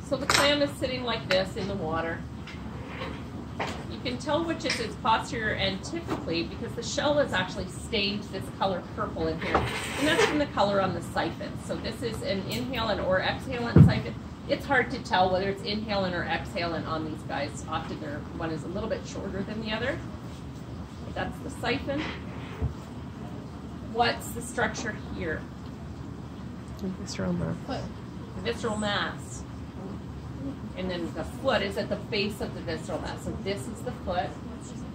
So the clam is sitting like this in the water. You can tell which is its posterior end typically because the shell is actually stained this color purple in here. And that's from the color on the siphon. So this is an inhalant or exhalant siphon. It's hard to tell whether it's inhalant or exhalant on these guys. Often one is a little bit shorter than the other. That's the siphon. What's the structure here? The visceral mass. The visceral mass. And then the foot is at the base of the visceral mass. So this is the foot.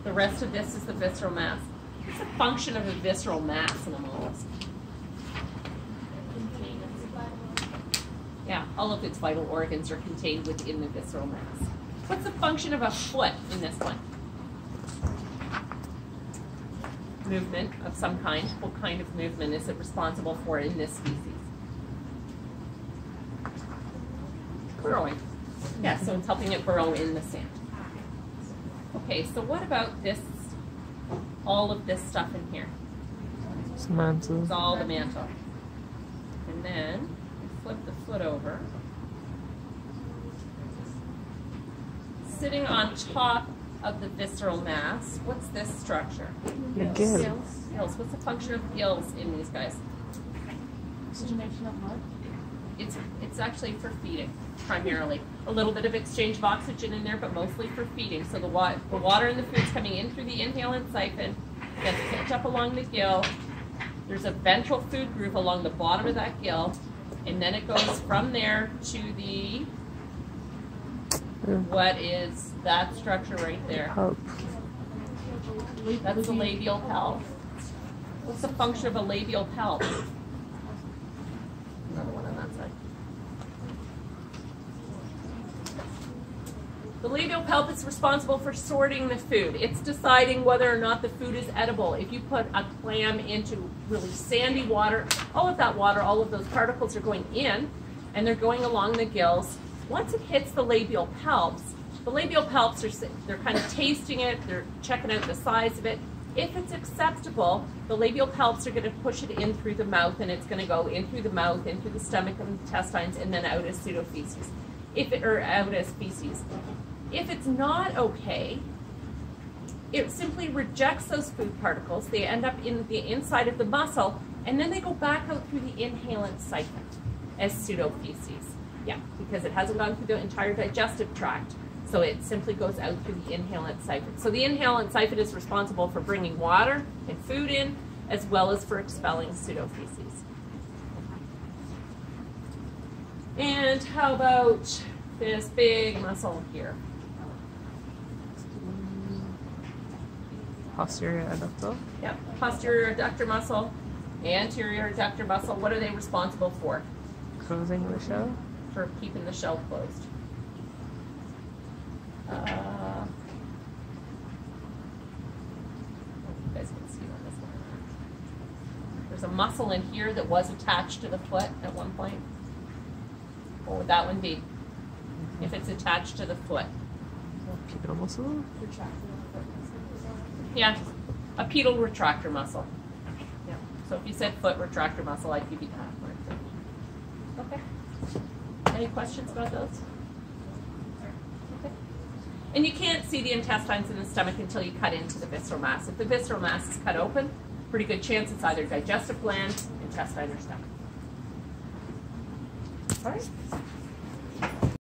The rest of this is the visceral mass. What's the function of a visceral mass in a mollusk? Yeah, all of its vital organs are contained within the visceral mass. What's the function of a foot in this one? Movement of some kind. What kind of movement is it responsible for in this species? Burrowing. Yeah, so it's helping it burrow in the sand. Okay, so what about this, all of this stuff in here? It's mantle. It's all the mantle. And then we flip the foot over. Sitting on top of the visceral mass, what's this structure? The gills. Gills. What's the function of gills in these guys? Oxygenation of blood. It's actually for feeding, primarily. A little bit of exchange of oxygen in there, but mostly for feeding. So the water and the food's coming in through the inhalant siphon, gets picked up along the gill. There's a ventral food groove along the bottom of that gill, and then it goes from there to the, what is that structure right there? Pulp. That's the labial palp. What's the function of a labial palp? Another one on that side. The labial palp is responsible for sorting the food. It's deciding whether or not the food is edible. If you put a clam into really sandy water, all of that water, all of those particles are going in, and they're going along the gills. Once it hits the labial palps they're kind of tasting it, they're checking out the size of it. If it's acceptable, the labial palps are going to push it in through the mouth, and it's going to go in through the mouth, into the stomach and intestines, and then out as pseudofeces. Out as feces. If it's not okay, it simply rejects those food particles. They end up in the inside of the muscle, and then they go back out through the inhalant siphon as pseudofeces. Yeah, because it hasn't gone through the entire digestive tract. So it simply goes out through the inhalant siphon. So the inhalant siphon is responsible for bringing water and food in, as well as for expelling pseudofeces. And how about this big muscle here? Posterior adductor. Yep, posterior adductor muscle, anterior adductor muscle. What are they responsible for? Closing the shell. For keeping the shell closed. You guys can see on this one. There's a muscle in here that was attached to the foot at one point. What would that one be? If it's attached to the foot. Pedal muscle. Yeah, a pedal retractor muscle. Yeah. So if you said foot retractor muscle, I'd give you that. Okay. Any questions about those? Okay. And you can't see the intestines in the stomach until you cut into the visceral mass. If the visceral mass is cut open, pretty good chance it's either digestive gland, intestine, or stomach. All right.